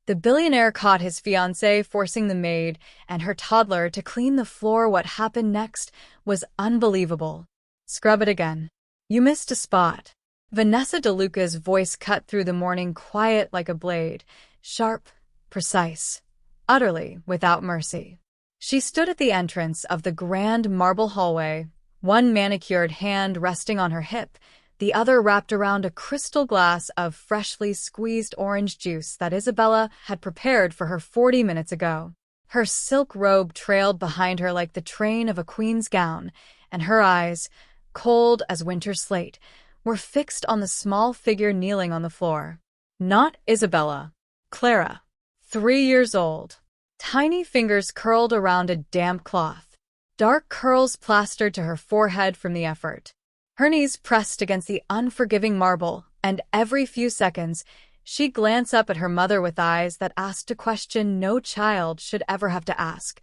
The billionaire caught his fiancée forcing the maid and her toddler to clean the floor. What happened next was unbelievable. Scrub it again. You missed a spot. Vanessa DeLuca's voice cut through the morning quiet like a blade, sharp, precise, utterly without mercy. She stood at the entrance of the grand marble hallway, one manicured hand resting on her hip, the other wrapped around a crystal glass of freshly squeezed orange juice that Isabella had prepared for her 40 minutes ago. Her silk robe trailed behind her like the train of a queen's gown, and her eyes, cold as winter slate, were fixed on the small figure kneeling on the floor. Not Isabella. Clara. 3 years old. Tiny fingers curled around a damp cloth. Dark curls plastered to her forehead from the effort. Her knees pressed against the unforgiving marble, and every few seconds, she'd glance up at her mother with eyes that asked a question no child should ever have to ask.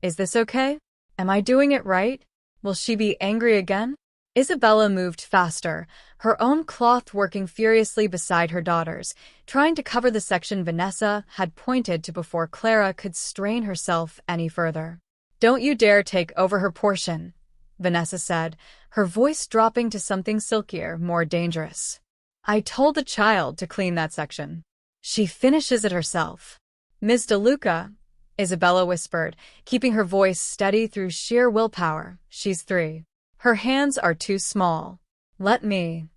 Is this okay? Am I doing it right? Will she be angry again? Isabella moved faster, her own cloth working furiously beside her daughter's, trying to cover the section Vanessa had pointed to before Clara could strain herself any further. Don't you dare take over her portion, Vanessa said, her voice dropping to something silkier, more dangerous. I told the child to clean that section. She finishes it herself. Ms. DeLuca, Isabella whispered, keeping her voice steady through sheer willpower. She's 3. Her hands are too small. Let me.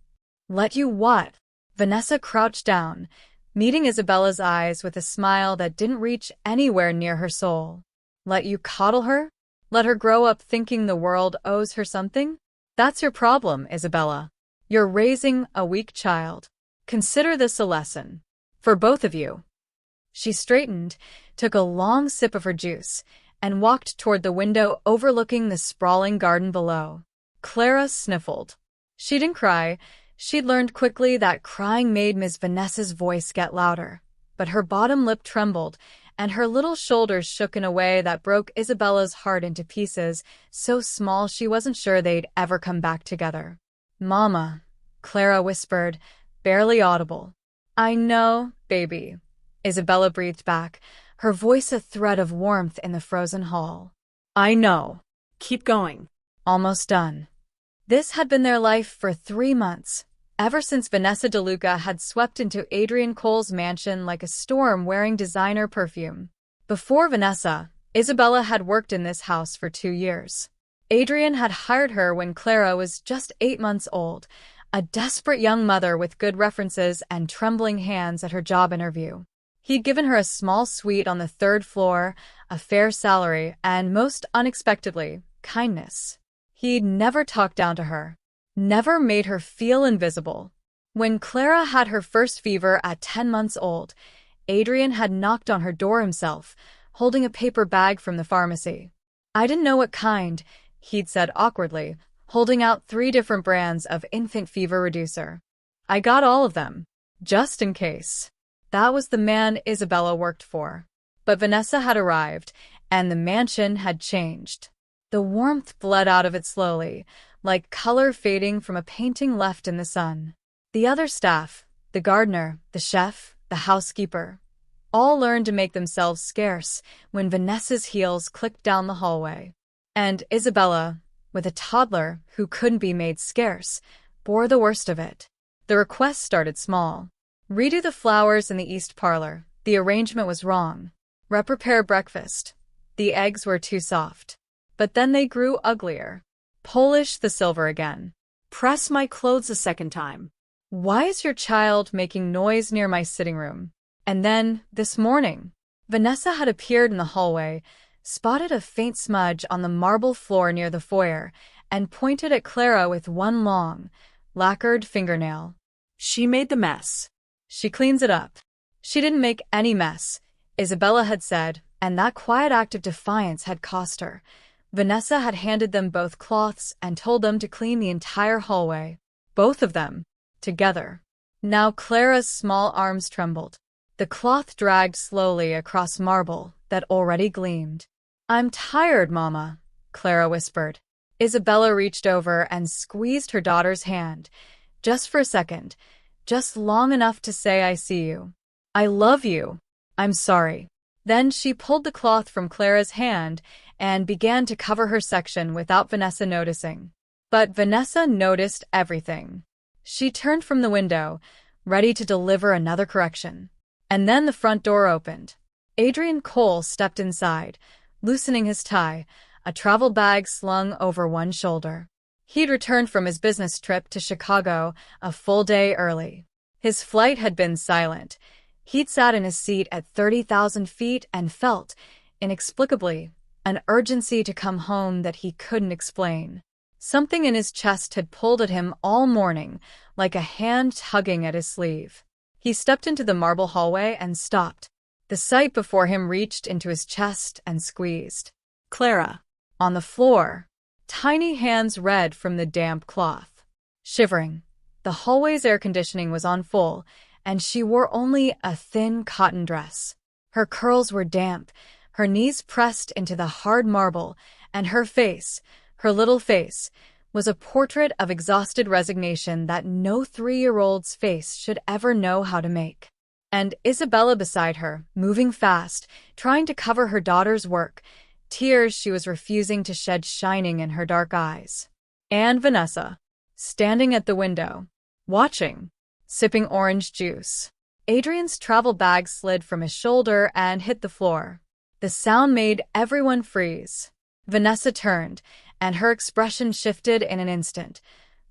Let you what? Vanessa crouched down, meeting Isabella's eyes with a smile that didn't reach anywhere near her soul. Let you coddle her? Let her grow up thinking the world owes her something? That's your problem, Isabella. You're raising a weak child. Consider this a lesson. For both of you. She straightened, took a long sip of her juice, and walked toward the window overlooking the sprawling garden below. Clara sniffled. She didn't cry. She'd learned quickly that crying made Miss Vanessa's voice get louder. But her bottom lip trembled, and her little shoulders shook in a way that broke Isabella's heart into pieces, so small she wasn't sure they'd ever come back together. Mama, Clara whispered, barely audible. I know, baby, Isabella breathed back, her voice a thread of warmth in the frozen hall. I know. Keep going. Almost done. This had been their life for 3 months, ever since Vanessa DeLuca had swept into Adrien Cole's mansion like a storm wearing designer perfume. Before Vanessa, Isabella had worked in this house for 2 years. Adrien had hired her when Clara was just 8 months old, a desperate young mother with good references and trembling hands at her job interview. He'd given her a small suite on the 3rd floor, a fair salary, and most unexpectedly, kindness. He'd never talked down to her, never made her feel invisible. When Clara had her first fever at 10 months old, Adrien had knocked on her door himself, holding a paper bag from the pharmacy. I didn't know what kind, he'd said awkwardly, holding out 3 different brands of infant fever reducer. I got all of them, just in case. That was the man Isabella worked for. But Vanessa had arrived, and the mansion had changed. The warmth bled out of it slowly, like color fading from a painting left in the sun. The other staff, the gardener, the chef, the housekeeper, all learned to make themselves scarce when Vanessa's heels clicked down the hallway. And Isabella, with a toddler who couldn't be made scarce, bore the worst of it. The request started small. Redo the flowers in the east parlor. The arrangement was wrong. Reprepare breakfast. The eggs were too soft. But then they grew uglier. Polish the silver again. Press my clothes a second time. Why is your child making noise near my sitting room? And then, this morning, Vanessa had appeared in the hallway, spotted a faint smudge on the marble floor near the foyer, and pointed at Clara with one long, lacquered fingernail. She made the mess. She cleans it up. She didn't make any mess, Isabella had said, and that quiet act of defiance had cost her. Vanessa had handed them both cloths and told them to clean the entire hallway. Both of them. Together. Now Clara's small arms trembled. The cloth dragged slowly across marble that already gleamed. I'm tired, Mama, Clara whispered. Isabella reached over and squeezed her daughter's hand. Just for a second. Just long enough to say I see you. I love you. I'm sorry. Then she pulled the cloth from Clara's hand and began to cover her section without Vanessa noticing. But Vanessa noticed everything. She turned from the window, ready to deliver another correction. And then the front door opened. Adrien Cole stepped inside, loosening his tie, a travel bag slung over one shoulder. He'd returned from his business trip to Chicago a full day early. His flight had been silent. He'd sat in his seat at 30,000 feet and felt, inexplicably, an urgency to come home that he couldn't explain. Something in his chest had pulled at him all morning, like a hand tugging at his sleeve. He stepped into the marble hallway and stopped. The sight before him reached into his chest and squeezed. Clara. On the floor. Tiny hands red from the damp cloth. Shivering. The hallway's air conditioning was on full, and she wore only a thin cotton dress. Her curls were damp, her knees pressed into the hard marble, and her face, her little face, was a portrait of exhausted resignation that no 3-year-old's face should ever know how to make. And Isabella beside her, moving fast, trying to cover her daughter's work, tears she was refusing to shed shining in her dark eyes. And Vanessa, standing at the window, watching, sipping orange juice. Adrien's travel bag slid from his shoulder and hit the floor. The sound made everyone freeze. Vanessa turned, and her expression shifted in an instant,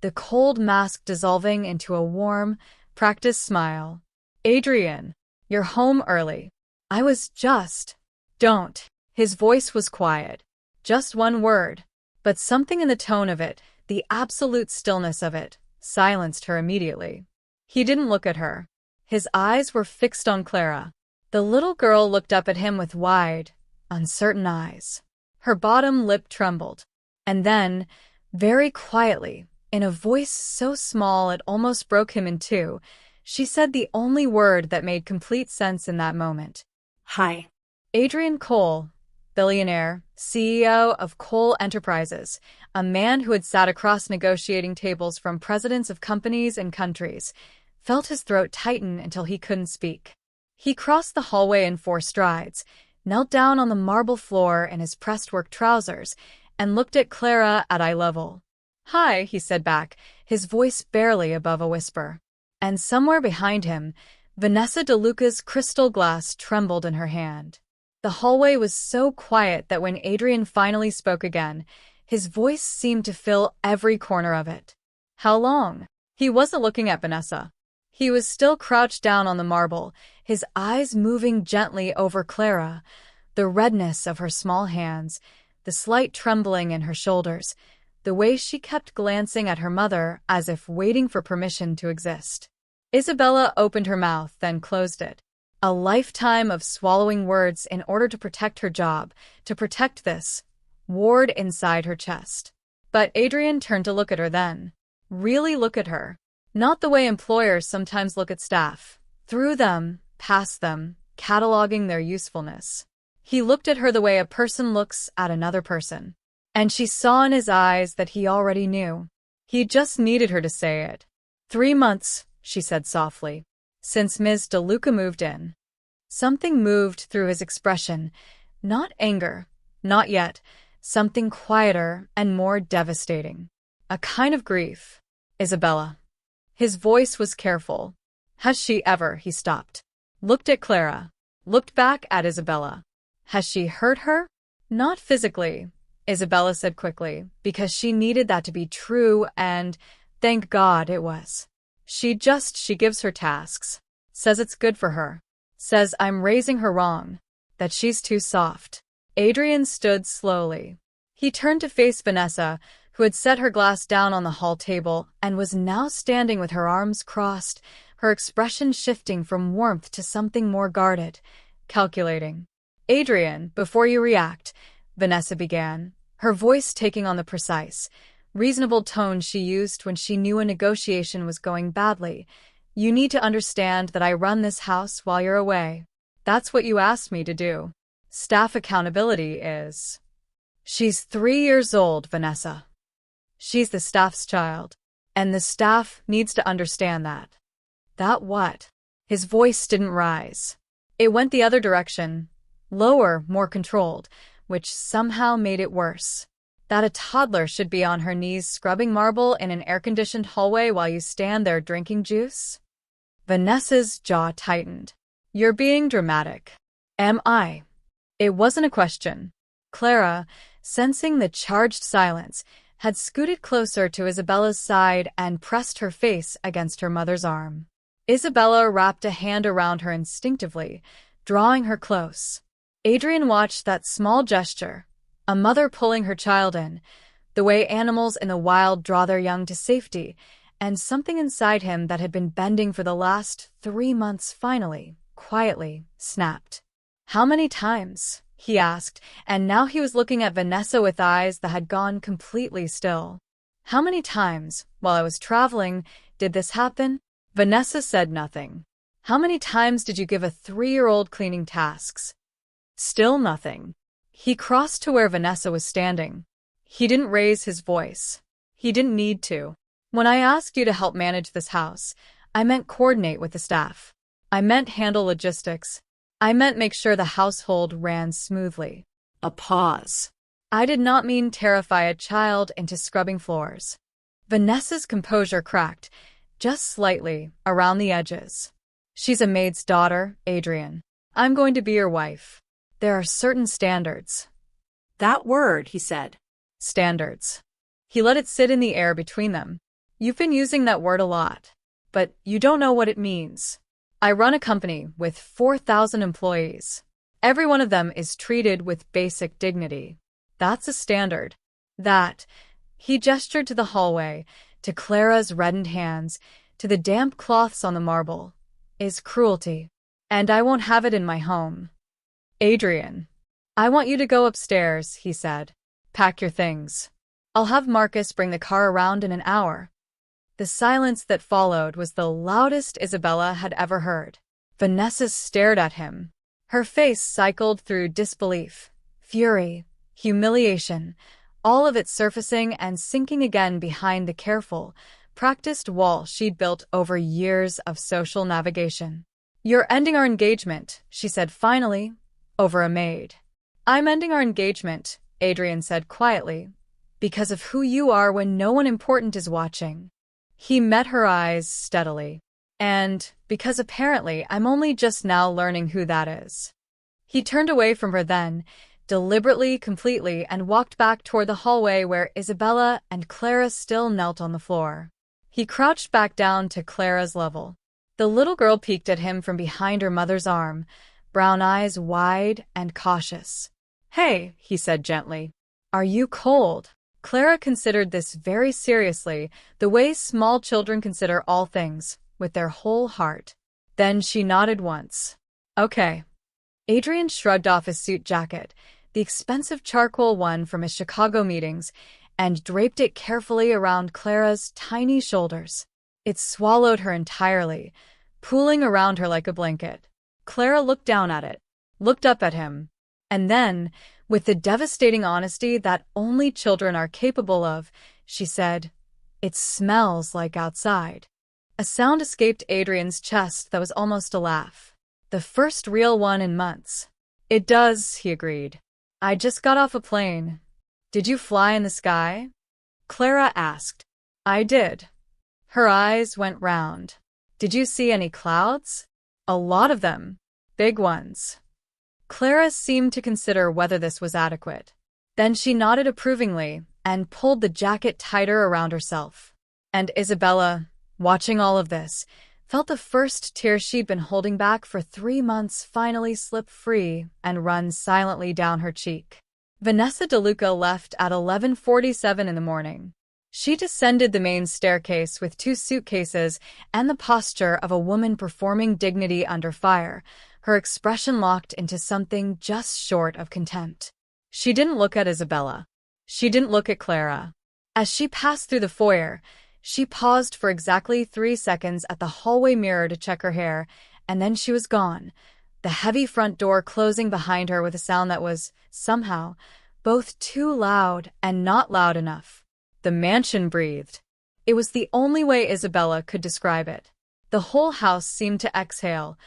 the cold mask dissolving into a warm, practiced smile. Adrien, you're home early. I was just... Don't. His voice was quiet. Just one word. But something in the tone of it, the absolute stillness of it, silenced her immediately. He didn't look at her. His eyes were fixed on Clara. The little girl looked up at him with wide, uncertain eyes. Her bottom lip trembled. And then, very quietly, in a voice so small it almost broke him in two, she said the only word that made complete sense in that moment. Hi. Adrien Cole, billionaire, CEO of Cole Enterprises, a man who had sat across negotiating tables from presidents of companies and countries, felt his throat tighten until he couldn't speak. He crossed the hallway in 4 strides, knelt down on the marble floor in his pressed-work trousers, and looked at Clara at eye level. "Hi," he said back, his voice barely above a whisper. And somewhere behind him, Vanessa DeLuca's crystal glass trembled in her hand. The hallway was so quiet that when Adrien finally spoke again, his voice seemed to fill every corner of it. How long? He wasn't looking at Vanessa. He was still crouched down on the marble, his eyes moving gently over Clara, the redness of her small hands, the slight trembling in her shoulders, the way she kept glancing at her mother as if waiting for permission to exist. Isabella opened her mouth, then closed it. A lifetime of swallowing words in order to protect her job, to protect this, warred inside her chest. But Adrien turned to look at her then. Really look at her. Not the way employers sometimes look at staff. Through them, past them, cataloging their usefulness. He looked at her the way a person looks at another person. And she saw in his eyes that he already knew. He just needed her to say it. 3 months, she said softly, since Ms. DeLuca moved in. Something moved through his expression. Not anger, not yet. Something quieter and more devastating. A kind of grief. Isabella. His voice was careful. Has she ever, he stopped. Looked at Clara. Looked back at Isabella. Has she hurt her? Not physically, Isabella said quickly, because she needed that to be true and, thank God, it was. She gives her tasks. Says it's good for her. Says I'm raising her wrong. That she's too soft. Adrien stood slowly. He turned to face Vanessa, who had set her glass down on the hall table and was now standing with her arms crossed, her expression shifting from warmth to something more guarded, calculating. Adrien, before you react, Vanessa began, her voice taking on the precise, reasonable tone she used when she knew a negotiation was going badly. You need to understand that I run this house while you're away. That's what you asked me to do. Staff accountability is... She's 3 years old, Vanessa. She's the staff's child, and the staff needs to understand that. That what? His voice didn't rise. It went the other direction, lower, more controlled, which somehow made it worse. That a toddler should be on her knees scrubbing marble in an air-conditioned hallway while you stand there drinking juice? Vanessa's jaw tightened. You're being dramatic. Am I? It wasn't a question. Clara, sensing the charged silence, had scooted closer to Isabella's side and pressed her face against her mother's arm. Isabella wrapped a hand around her instinctively, drawing her close. Adrien watched that small gesture, a mother pulling her child in, the way animals in the wild draw their young to safety, and something inside him that had been bending for the last 3 months finally, quietly, snapped. How many times? He asked, and now he was looking at Vanessa with eyes that had gone completely still. How many times, while I was traveling, did this happen? Vanessa said nothing. How many times did you give a 3-year-old cleaning tasks? Still nothing. He crossed to where Vanessa was standing. He didn't raise his voice. He didn't need to. When I asked you to help manage this house, I meant coordinate with the staff. I meant handle logistics. I meant make sure the household ran smoothly. A pause. I did not mean terrify a child into scrubbing floors. Vanessa's composure cracked, just slightly, around the edges. She's a maid's daughter, Adrien. I'm going to be your wife. There are certain standards. That word, he said. Standards. He let it sit in the air between them. You've been using that word a lot, but you don't know what it means. I run a company with 4,000 employees. Every one of them is treated with basic dignity. That's a standard. That, he gestured to the hallway, to Clara's reddened hands, to the damp cloths on the marble, is cruelty. And I won't have it in my home. Adrien, I want you to go upstairs, he said. Pack your things. I'll have Marcus bring the car around in an hour. The silence that followed was the loudest Isabella had ever heard. Vanessa stared at him. Her face cycled through disbelief, fury, humiliation, all of it surfacing and sinking again behind the careful, practiced wall she'd built over years of social navigation. You're ending our engagement, she said finally, over a maid. I'm ending our engagement, Adrien said quietly, because of who you are when no one important is watching. He met her eyes steadily. And, because apparently I'm only just now learning who that is. He turned away from her then, deliberately, completely, and walked back toward the hallway where Isabella and Clara still knelt on the floor. He crouched back down to Clara's level. The little girl peeked at him from behind her mother's arm, brown eyes wide and cautious. Hey, he said gently. Are you cold? Clara considered this very seriously, the way small children consider all things, with their whole heart. Then she nodded once. Okay. Adrien shrugged off his suit jacket, the expensive charcoal one from his Chicago meetings, and draped it carefully around Clara's tiny shoulders. It swallowed her entirely, pooling around her like a blanket. Clara looked down at it, looked up at him, and then, with the devastating honesty that only children are capable of, she said, "It smells like outside." A sound escaped Adrien's chest that was almost a laugh. The first real one in months. It does, he agreed. I just got off a plane. Did you fly in the sky? Clara asked. I did. Her eyes went round. Did you see any clouds? A lot of them. Big ones. Clara seemed to consider whether this was adequate. Then she nodded approvingly and pulled the jacket tighter around herself. And Isabella, watching all of this, felt the first tear she'd been holding back for 3 months finally slip free and run silently down her cheek. Vanessa DeLuca left at 11:47 in the morning. She descended the main staircase with 2 suitcases and the posture of a woman performing dignity under fire, her expression locked into something just short of contempt. She didn't look at Isabella. She didn't look at Clara. As she passed through the foyer, she paused for exactly 3 seconds at the hallway mirror to check her hair, and then she was gone, the heavy front door closing behind her with a sound that was, somehow, both too loud and not loud enough. The mansion breathed. It was the only way Isabella could describe it. The whole house seemed to exhale,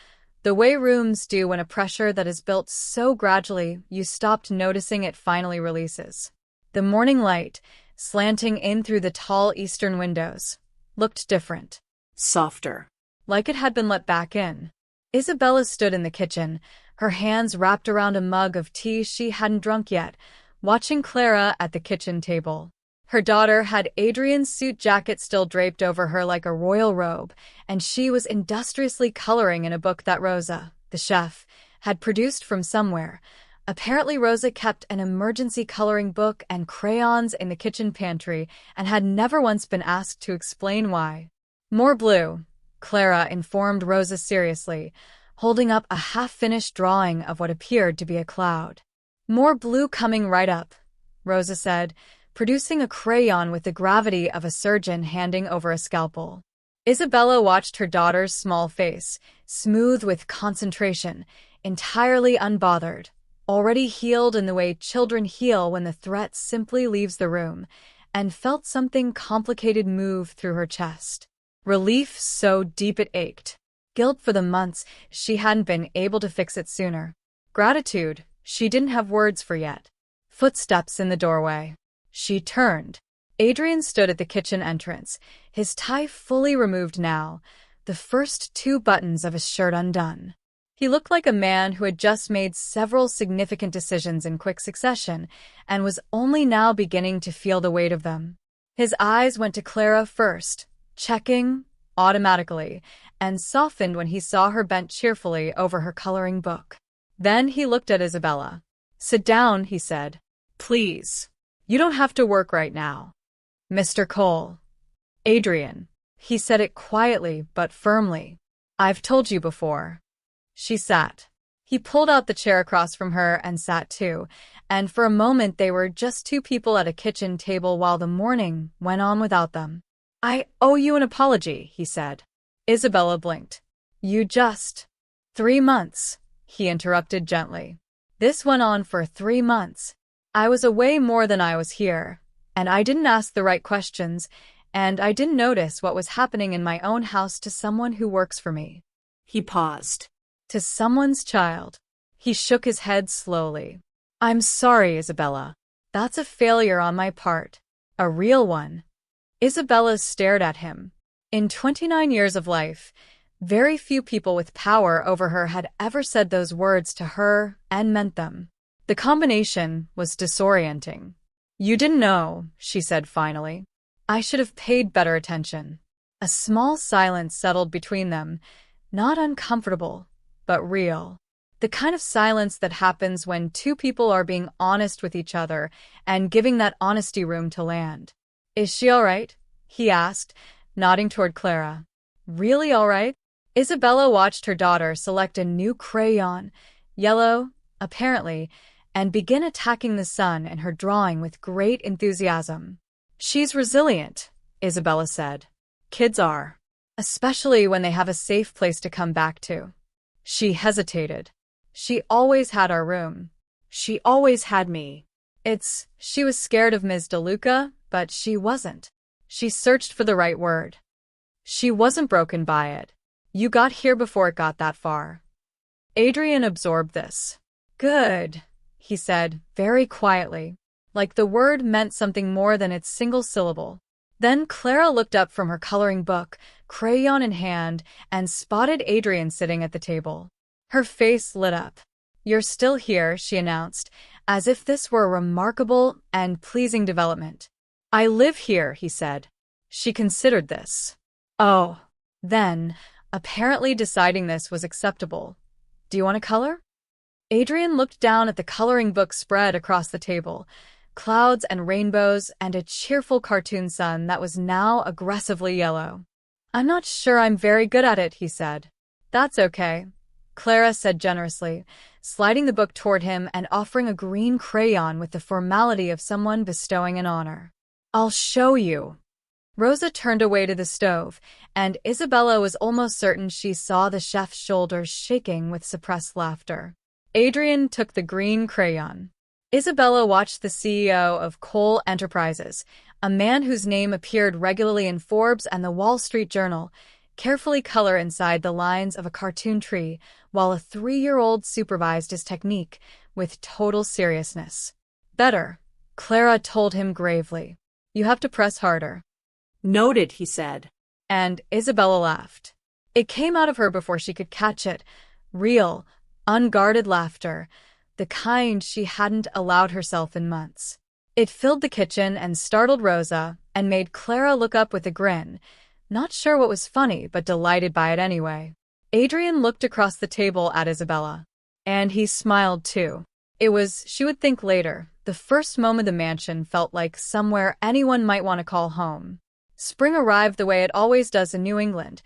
The way rooms do when a pressure that is built so gradually you stopped noticing it finally releases. The morning light, slanting in through the tall eastern windows, looked different. Softer. Like it had been let back in. Isabella stood in the kitchen, her hands wrapped around a mug of tea she hadn't drunk yet, watching Clara at the kitchen table. Her daughter had Adrien's suit jacket still draped over her like a royal robe, and she was industriously coloring in a book that Rosa, the chef, had produced from somewhere. Apparently Rosa kept an emergency coloring book and crayons in the kitchen pantry and had never once been asked to explain why. More blue, Clara informed Rosa seriously, holding up a half-finished drawing of what appeared to be a cloud. More blue coming right up, Rosa said, producing a crayon with the gravity of a surgeon handing over a scalpel. Isabella watched her daughter's small face, smooth with concentration, entirely unbothered, already healed in the way children heal when the threat simply leaves the room, and felt something complicated move through her chest. Relief so deep it ached. Guilt for the months she hadn't been able to fix it sooner. Gratitude she didn't have words for yet. Footsteps in the doorway. She turned. Adrien stood at the kitchen entrance, his tie fully removed now, the first 2 buttons of his shirt undone. He looked like a man who had just made several significant decisions in quick succession and was only now beginning to feel the weight of them. His eyes went to Clara first, checking automatically, and softened when he saw her bent cheerfully over her coloring book. Then he looked at Isabella. "Sit down," he said. "Please. You don't have to work right now." "Mr. Cole." "Adrien." He said it quietly but firmly. "I've told you before." She sat. He pulled out the chair across from her and sat too, and for a moment they were just 2 people at a kitchen table while the morning went on without them. "I owe you an apology," he said. Isabella blinked. "You just—" "3 months," he interrupted gently. "This went on for 3 months. I was away more than I was here, and I didn't ask the right questions, and I didn't notice what was happening in my own house to someone who works for me." He paused. "To someone's child." He shook his head slowly. "I'm sorry, Isabella. That's a failure on my part. A real one." Isabella stared at him. In 29 years of life, very few people with power over her had ever said those words to her and meant them. The combination was disorienting. "You didn't know," she said finally. "I should have paid better attention." A small silence settled between them, not uncomfortable, but real. The kind of silence that happens when 2 people are being honest with each other and giving that honesty room to land. "Is she all right?" he asked, nodding toward Clara. "Really all right?" Isabella watched her daughter select a new crayon, yellow, apparently, and begin attacking the sun in her drawing with great enthusiasm. "She's resilient," Isabella said. "Kids are. Especially when they have a safe place to come back to." She hesitated. "She always had our room. She always had me." She was scared of Ms. DeLuca, but she wasn't. She searched for the right word. She wasn't broken by it. You got here before it got that far. Adrien absorbed this. "Good," he said, very quietly, like the word meant something more than its single syllable. Then Clara looked up from her coloring book, crayon in hand, and spotted Adrien sitting at the table. Her face lit up. "You're still here," she announced, as if this were a remarkable and pleasing development. "I live here," he said. She considered this. "Oh." Then, apparently deciding this was acceptable. "Do you want to color?" Adrien looked down at the coloring book spread across the table, clouds and rainbows and a cheerful cartoon sun that was now aggressively yellow. "I'm not sure I'm very good at it," he said. "That's okay," Clara said generously, sliding the book toward him and offering a green crayon with the formality of someone bestowing an honor. "I'll show you." Rosa turned away to the stove, and Isabella was almost certain she saw the chef's shoulders shaking with suppressed laughter. Adrien took the green crayon. Isabella watched the CEO of Cole Enterprises, a man whose name appeared regularly in Forbes and the Wall Street Journal, carefully color inside the lines of a cartoon tree, while a 3-year-old supervised his technique with total seriousness. Better, Clara told him gravely. You have to press harder. Noted, he said. And Isabella laughed. It came out of her before she could catch it. Real, unguarded laughter, the kind she hadn't allowed herself in months. It filled the kitchen and startled Rosa and made Clara look up with a grin, not sure what was funny but delighted by it anyway. Adrien looked across the table at Isabella. And he smiled too. It was, she would think later, the first moment the mansion felt like somewhere anyone might want to call home. Spring arrived the way it always does in New England,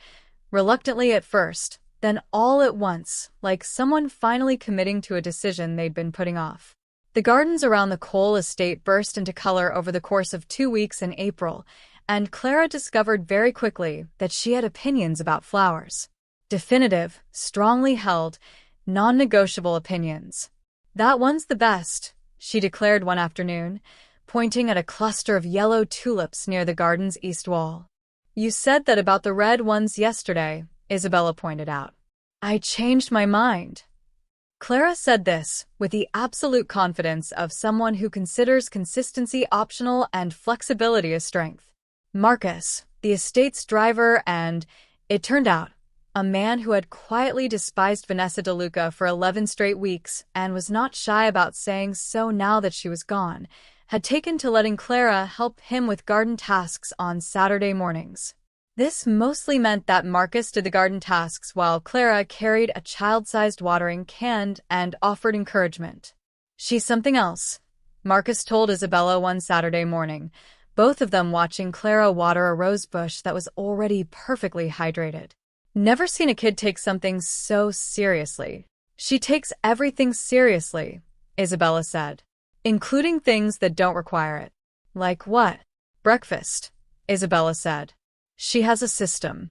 reluctantly at first, then all at once, like someone finally committing to a decision they'd been putting off. The gardens around the Cole estate burst into color over the course of 2 weeks in April, and Clara discovered very quickly that she had opinions about flowers. Definitive, strongly held, non-negotiable opinions. That one's the best, she declared one afternoon, pointing at a cluster of yellow tulips near the garden's east wall. You said that about the red ones yesterday, Isabella pointed out. I changed my mind. Clara said this with the absolute confidence of someone who considers consistency optional and flexibility a strength. Marcus, the estate's driver and, it turned out, a man who had quietly despised Vanessa DeLuca for 11 straight weeks and was not shy about saying so now that she was gone, had taken to letting Clara help him with garden tasks on Saturday mornings. This mostly meant that Marcus did the garden tasks while Clara carried a child-sized watering can and offered encouragement. She's something else, Marcus told Isabella one Saturday morning, both of them watching Clara water a rose bush that was already perfectly hydrated. Never seen a kid take something so seriously. She takes everything seriously, Isabella said, including things that don't require it. Like what? Breakfast, Isabella said. She has a system.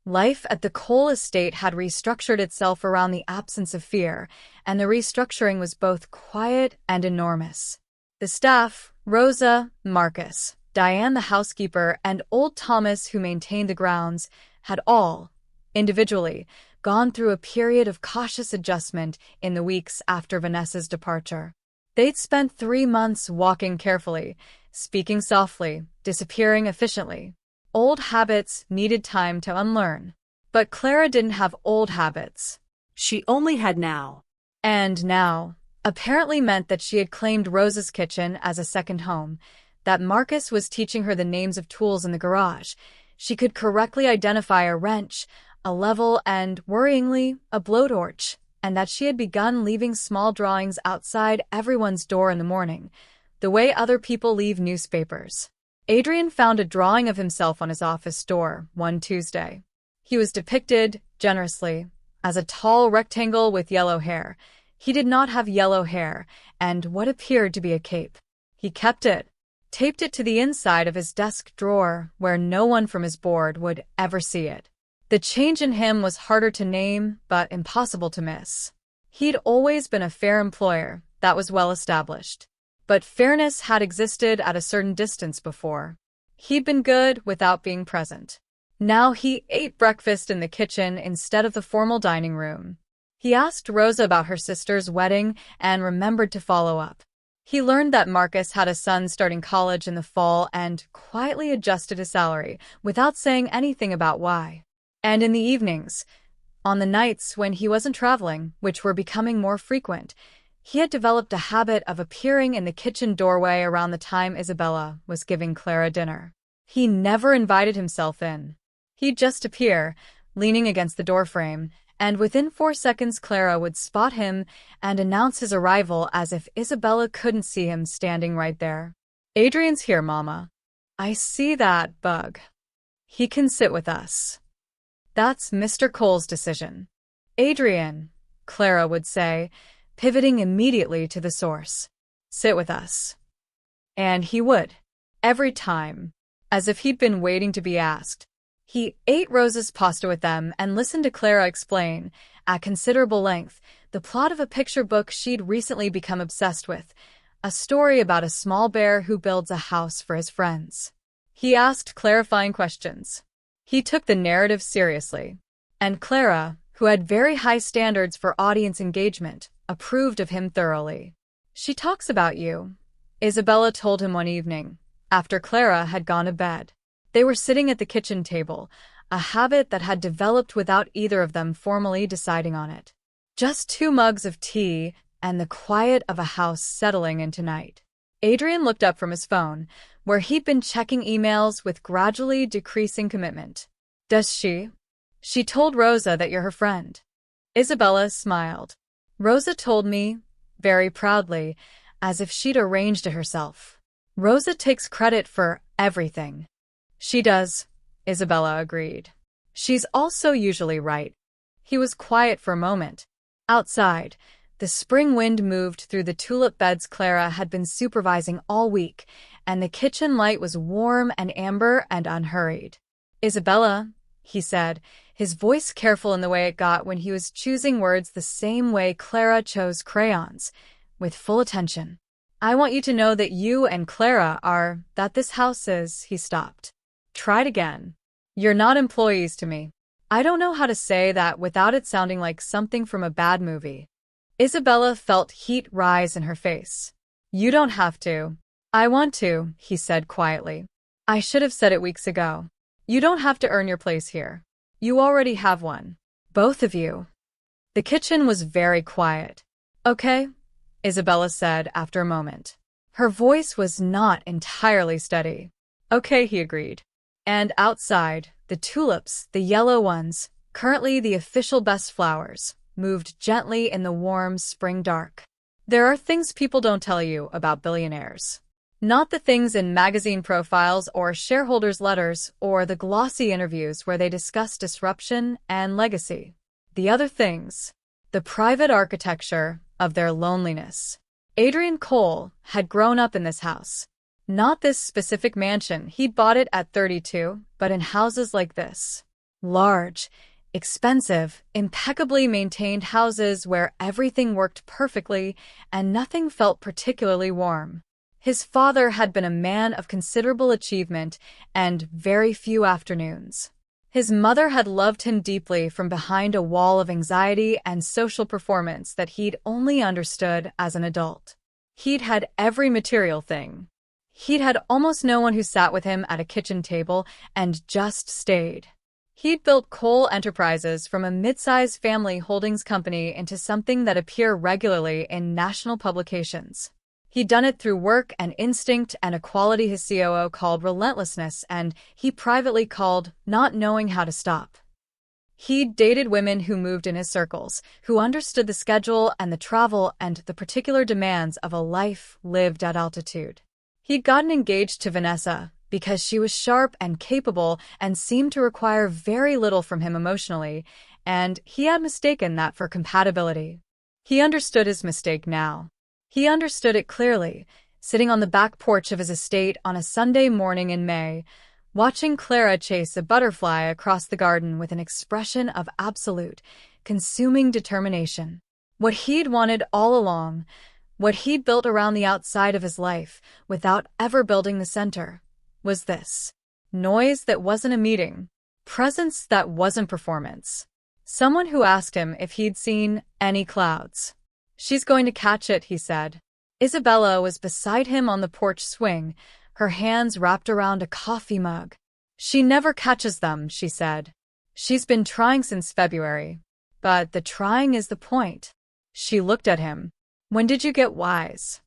Life at the Cole estate had restructured itself around the absence of fear, and the restructuring was both quiet and enormous. The staff, Rosa, Marcus, Diane the housekeeper, and old Thomas who maintained the grounds, had all, individually, gone through a period of cautious adjustment in the weeks after Vanessa's departure. They'd spent 3 months walking carefully, speaking softly, disappearing efficiently. Old habits needed time to unlearn. But Clara didn't have old habits. She only had now. And now apparently meant that she had claimed Rosa's kitchen as a second home, that Marcus was teaching her the names of tools in the garage. She could correctly identify a wrench, a level, and, worryingly, a blowtorch, and that she had begun leaving small drawings outside everyone's door in the morning, the way other people leave newspapers. Adrien found a drawing of himself on his office door one Tuesday. He was depicted, generously, as a tall rectangle with yellow hair. He did not have yellow hair, and what appeared to be a cape. He kept it, taped it to the inside of his desk drawer where no one from his board would ever see it. The change in him was harder to name, but impossible to miss. He'd always been a fair employer, that was well established. But fairness had existed at a certain distance before. He'd been good without being present. Now he ate breakfast in the kitchen instead of the formal dining room. He asked Rosa about her sister's wedding and remembered to follow up. He learned that Marcus had a son starting college in the fall and quietly adjusted his salary without saying anything about why. And in the evenings, on the nights when he wasn't traveling, which were becoming more frequent, he had developed a habit of appearing in the kitchen doorway around the time Isabella was giving Clara dinner. He never invited himself in. He'd just appear, leaning against the doorframe, and within 4 seconds Clara would spot him and announce his arrival as if Isabella couldn't see him standing right there. Adrien's here, Mama. I see that, Bug. He can sit with us. That's Mr. Cole's decision. Adrien, Clara would say, pivoting immediately to the source. Sit with us. And he would. Every time. As if he'd been waiting to be asked. He ate Rosa's pasta with them and listened to Clara explain, at considerable length, the plot of a picture book she'd recently become obsessed with, a story about a small bear who builds a house for his friends. He asked clarifying questions. He took the narrative seriously. And Clara, who had very high standards for audience engagement, approved of him thoroughly. She talks about you, Isabella told him one evening, after Clara had gone to bed. They were sitting at the kitchen table, a habit that had developed without either of them formally deciding on it. Just 2 mugs of tea and the quiet of a house settling into night. Adrien looked up from his phone, where he'd been checking emails with gradually decreasing commitment. Does she? She told Rosa that you're her friend. Isabella smiled. Rosa told me, very proudly, as if she'd arranged it herself. Rosa takes credit for everything. She does, Isabella agreed. She's also usually right. He was quiet for a moment. Outside, the spring wind moved through the tulip beds Clara had been supervising all week, and the kitchen light was warm and amber and unhurried. Isabella, he said, his voice careful in the way it got when he was choosing words the same way Clara chose crayons, with full attention. I want you to know that you and Clara are, that this house is, he stopped. Tried again. You're not employees to me. I don't know how to say that without it sounding like something from a bad movie. Isabella felt heat rise in her face. You don't have to. I want to, he said quietly. I should have said it weeks ago. You don't have to earn your place here. You already have one. Both of you. The kitchen was very quiet. Okay, Isabella said after a moment. Her voice was not entirely steady. Okay, he agreed. And outside, the tulips, the yellow ones, currently the official best flowers, moved gently in the warm spring dark. There are things people don't tell you about billionaires. Not the things in magazine profiles or shareholders' letters or the glossy interviews where they discuss disruption and legacy. The other things. The private architecture of their loneliness. Adrien Cole had grown up in this house. Not this specific mansion, he'd bought it at 32, but in houses like this. Large, expensive, impeccably maintained houses where everything worked perfectly and nothing felt particularly warm. His father had been a man of considerable achievement and very few afternoons. His mother had loved him deeply from behind a wall of anxiety and social performance that he'd only understood as an adult. He'd had every material thing. He'd had almost no one who sat with him at a kitchen table and just stayed. He'd built Cole Enterprises from a mid-sized family holdings company into something that appeared regularly in national publications. He'd done it through work and instinct and a quality his COO called relentlessness and he privately called not knowing how to stop. He'd dated women who moved in his circles, who understood the schedule and the travel and the particular demands of a life lived at altitude. He'd gotten engaged to Vanessa because she was sharp and capable and seemed to require very little from him emotionally, and he had mistaken that for compatibility. He understood his mistake now. He understood it clearly, sitting on the back porch of his estate on a Sunday morning in May, watching Clara chase a butterfly across the garden with an expression of absolute, consuming determination. What he'd wanted all along, what he'd built around the outside of his life without ever building the center, was this. Noise that wasn't a meeting. Presence that wasn't performance. Someone who asked him if he'd seen any clouds. She's going to catch it, he said. Isabella was beside him on the porch swing, her hands wrapped around a coffee mug. She never catches them, she said. She's been trying since February. But the trying is the point. She looked at him. When did you get wise?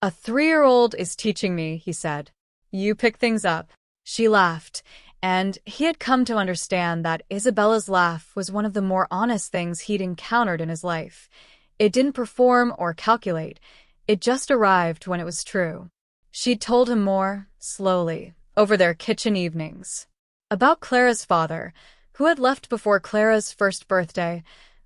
A 3-year-old is teaching me, he said. You pick things up. She laughed, and he had come to understand that Isabella's laugh was one of the more honest things he'd encountered in his life. It didn't perform or calculate. It just arrived when it was true. She'd told him more, slowly, over their kitchen evenings. About Clara's father, who had left before Clara's first birthday,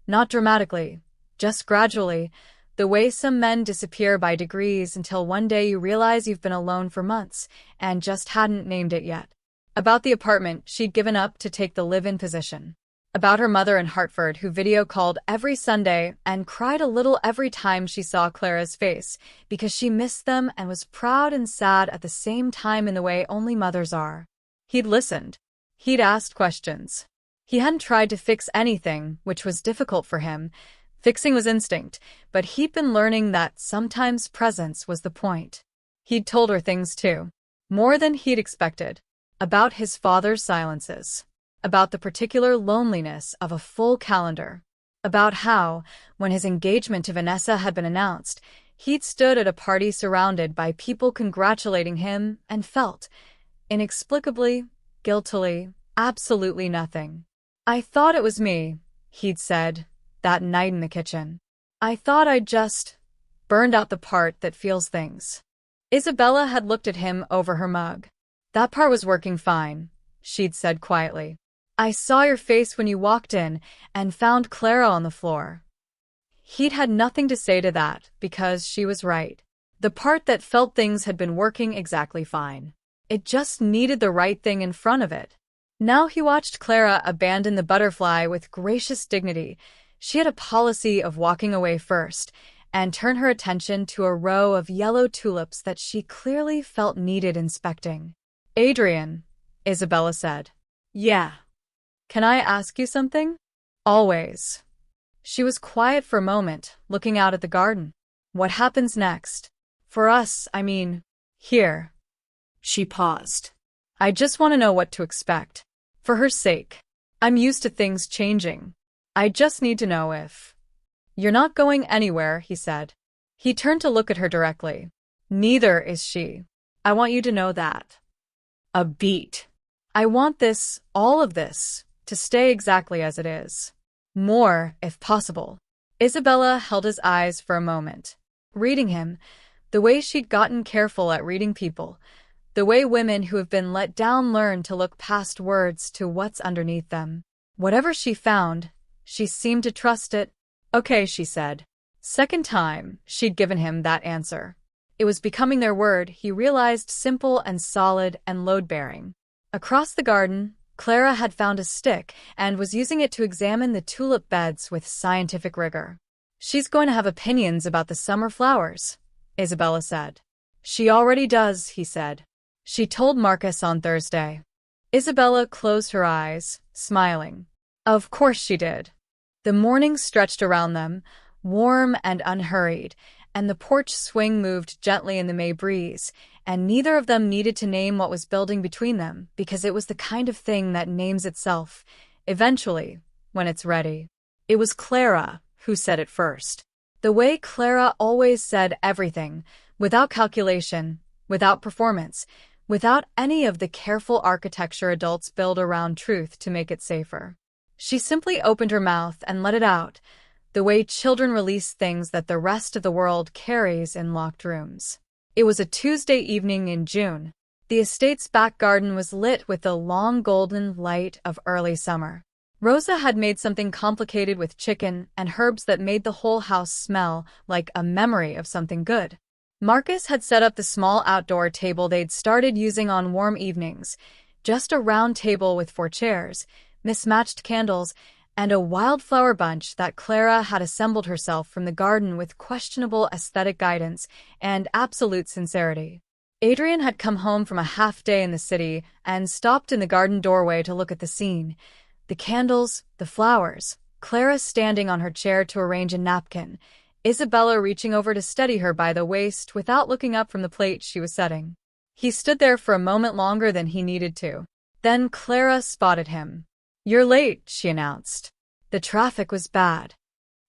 not dramatically, just gradually, the way some men disappear by degrees until one day you realize you've been alone for months and just hadn't named it yet. About the apartment she'd given up to take the live-in position. About her mother in Hartford who video called every Sunday and cried a little every time she saw Clara's face because she missed them and was proud and sad at the same time in the way only mothers are. He'd listened. He'd asked questions. He hadn't tried to fix anything, which was difficult for him. Fixing was instinct, but he'd been learning that sometimes presence was the point. He'd told her things too. More than he'd expected. About his father's silences. About the particular loneliness of a full calendar. About how, when his engagement to Vanessa had been announced, he'd stood at a party surrounded by people congratulating him and felt, inexplicably, guiltily, absolutely nothing. "I thought it was me," he'd said, that night in the kitchen. "I thought I'd just burned out the part that feels things." Isabella had looked at him over her mug. "That part was working fine," she'd said quietly. "I saw your face when you walked in and found Clara on the floor." He'd had nothing to say to that because she was right. The part that felt things had been working exactly fine. It just needed the right thing in front of it. Now he watched Clara abandon the butterfly with gracious dignity. She had a policy of walking away first and turn her attention to a row of yellow tulips that she clearly felt needed inspecting. "Adrien," Isabella said. "Yeah." "Can I ask you something?" "Always." She was quiet for a moment, looking out at the garden. "What happens next? For us, I mean, here." She paused. "I just want to know what to expect. For her sake. I'm used to things changing. I just need to know if—" "You're not going anywhere," he said. He turned to look at her directly. "Neither is she. I want you to know that." A beat. "I want this, all of this, to stay exactly as it is. More, if possible." Isabella held his eyes for a moment. Reading him, the way she'd gotten careful at reading people, the way women who have been let down learn to look past words to what's underneath them. Whatever she found, she seemed to trust it. "Okay," she said. Second time she'd given him that answer. It was becoming their word, he realized, simple and solid and load-bearing. Across the garden, Clara had found a stick and was using it to examine the tulip beds with scientific rigor. "She's going to have opinions about the summer flowers," Isabella said. "She already does," he said. "She told Marcus on Thursday." Isabella closed her eyes, smiling. Of course she did. The morning stretched around them, warm and unhurried, and the porch swing moved gently in the May breeze, and neither of them needed to name what was building between them because it was the kind of thing that names itself, eventually, when it's ready. It was Clara who said it first. The way Clara always said everything, without calculation, without performance, without any of the careful architecture adults build around truth to make it safer. She simply opened her mouth and let it out, the way children release things that the rest of the world carries in locked rooms. It was a Tuesday evening in June. The estate's back garden was lit with the long golden light of early summer. Rosa had made something complicated with chicken and herbs that made the whole house smell like a memory of something good. Marcus had set up the small outdoor table they'd started using on warm evenings, just a round table with 4 chairs, mismatched candles, and a wildflower bunch that Clara had assembled herself from the garden with questionable aesthetic guidance and absolute sincerity. Adrien had come home from a half-day in the city and stopped in the garden doorway to look at the scene. The candles, the flowers, Clara standing on her chair to arrange a napkin, Isabella reaching over to steady her by the waist without looking up from the plate she was setting. He stood there for a moment longer than he needed to. Then Clara spotted him. "You're late," she announced. "The traffic was bad."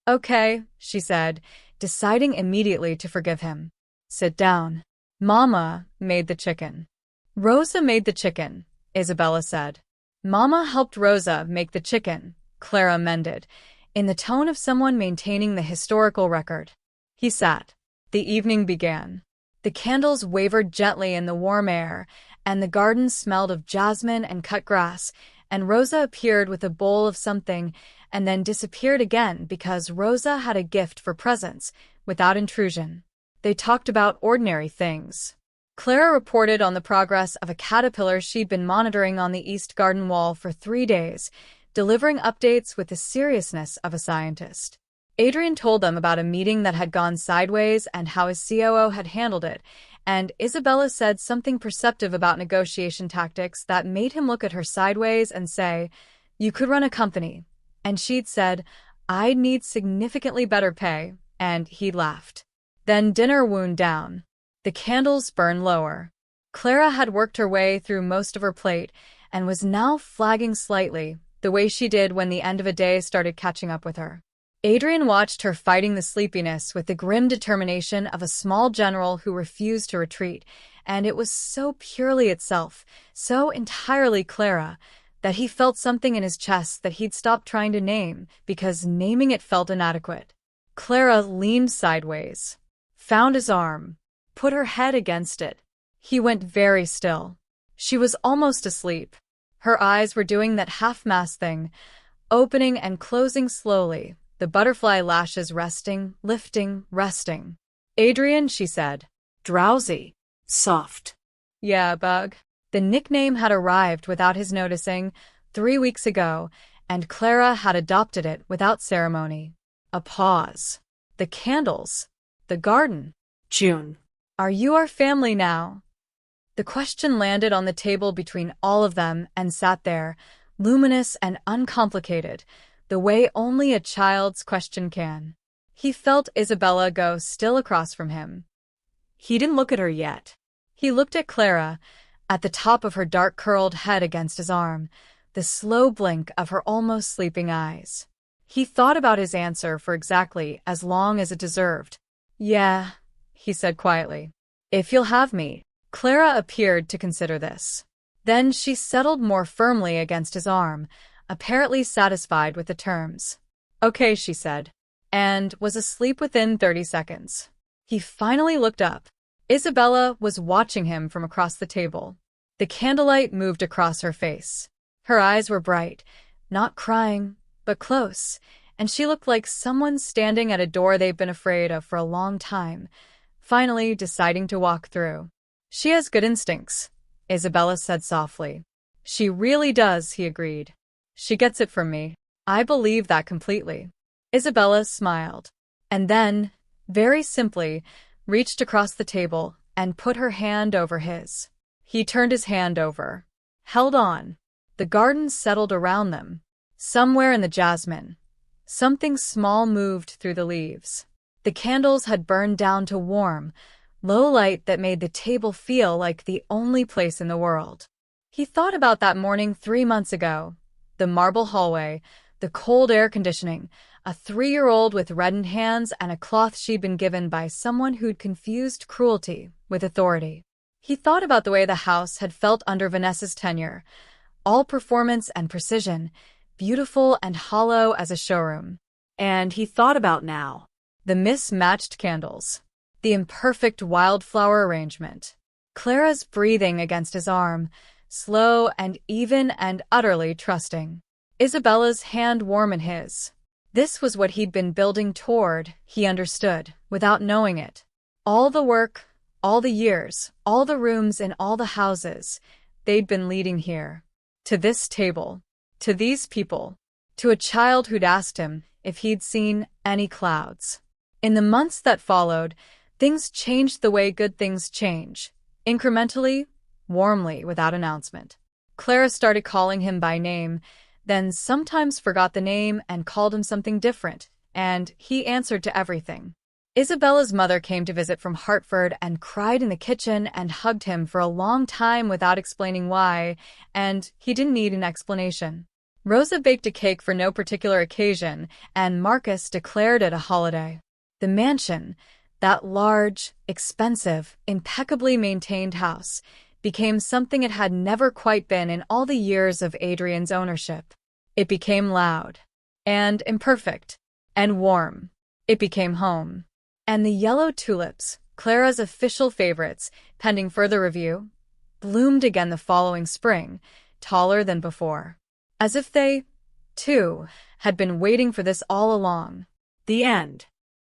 "Okay," she said, deciding immediately to forgive him. "Sit down." "Mama made the chicken." "Rosa made the chicken," Isabella said. "Mama helped Rosa make the chicken," Clara amended, in the tone of someone maintaining the historical record. He sat. The evening began. The candles wavered gently in the warm air, and the garden smelled of jasmine and cut grass, and Rosa appeared with a bowl of something and then disappeared again because Rosa had a gift for presents, without intrusion. They talked about ordinary things. Clara reported on the progress of a caterpillar she'd been monitoring on the east garden wall for 3 days, delivering updates with the seriousness of a scientist. Adrien told them about a meeting that had gone sideways and how his COO had handled it, and Isabella said something perceptive about negotiation tactics that made him look at her sideways and say, "You could run a company." And she'd said, "I'd need significantly better pay," and he'd laughed. Then dinner wound down. The candles burned lower. Clara had worked her way through most of her plate and was now flagging slightly, the way she did when the end of a day started catching up with her. Adrien watched her fighting the sleepiness with the grim determination of a small general who refused to retreat, and it was so purely itself, so entirely Clara, that he felt something in his chest that he'd stopped trying to name because naming it felt inadequate. Clara leaned sideways, found his arm, put her head against it. He went very still. She was almost asleep. Her eyes were doing that half-mask thing, opening and closing slowly, the butterfly lashes resting, lifting, resting. "Adrien," she said. Drowsy. Soft. "Yeah, bug." The nickname had arrived without his noticing 3 weeks ago, and Clara had adopted it without ceremony. A pause. The candles. The garden. June. "Are you our family now?" The question landed on the table between all of them and sat there, luminous and uncomplicated, the way only a child's question can. He felt Isabella go still across from him. He didn't look at her yet. He looked at Clara, at the top of her dark curled head against his arm, the slow blink of her almost sleeping eyes. He thought about his answer for exactly as long as it deserved. "Yeah," he said quietly. "If you'll have me." Clara appeared to consider this. Then she settled more firmly against his arm, apparently satisfied with the terms. "Okay," she said, and was asleep within 30 seconds. He finally looked up. Isabella was watching him from across the table. The candlelight moved across her face. Her eyes were bright, not crying, but close, and she looked like someone standing at a door they've been afraid of for a long time, finally deciding to walk through. "She has good instincts," Isabella said softly. "She really does," he agreed. "She gets it from me." "I believe that completely." Isabella smiled, and then, very simply, reached across the table and put her hand over his. He turned his hand over, held on. The garden settled around them. Somewhere in the jasmine, something small moved through the leaves. The candles had burned down to warm, low light that made the table feel like the only place in the world. He thought about that morning 3 months ago. The marble hallway, the cold air conditioning, a 3-year-old with reddened hands and a cloth she'd been given by someone who'd confused cruelty with authority. He thought about the way the house had felt under Vanessa's tenure, all performance and precision, beautiful and hollow as a showroom. And he thought about now. The mismatched candles. The imperfect wildflower arrangement. Clara's breathing against his arm, slow and even and utterly trusting. Isabella's hand warm in his. This was what he'd been building toward, he understood, without knowing it. All the work, all the years, all the rooms in all the houses, they'd been leading here. To this table. To these people. To a child who'd asked him if he'd seen any clouds. In the months that followed, things changed the way good things change. Incrementally, warmly, without announcement. Clara started calling him by name, then sometimes forgot the name and called him something different, and he answered to everything. Isabella's mother came to visit from Hartford and cried in the kitchen and hugged him for a long time without explaining why, and he didn't need an explanation. Rosa baked a cake for no particular occasion, and Marcus declared it a holiday. The mansion, that large, expensive, impeccably maintained house, became something it had never quite been in all the years of Adrien's ownership. It became loud, and imperfect, and warm. It became home. And the yellow tulips, Clara's official favorites, pending further review, bloomed again the following spring, taller than before. As if they, too, had been waiting for this all along. The end.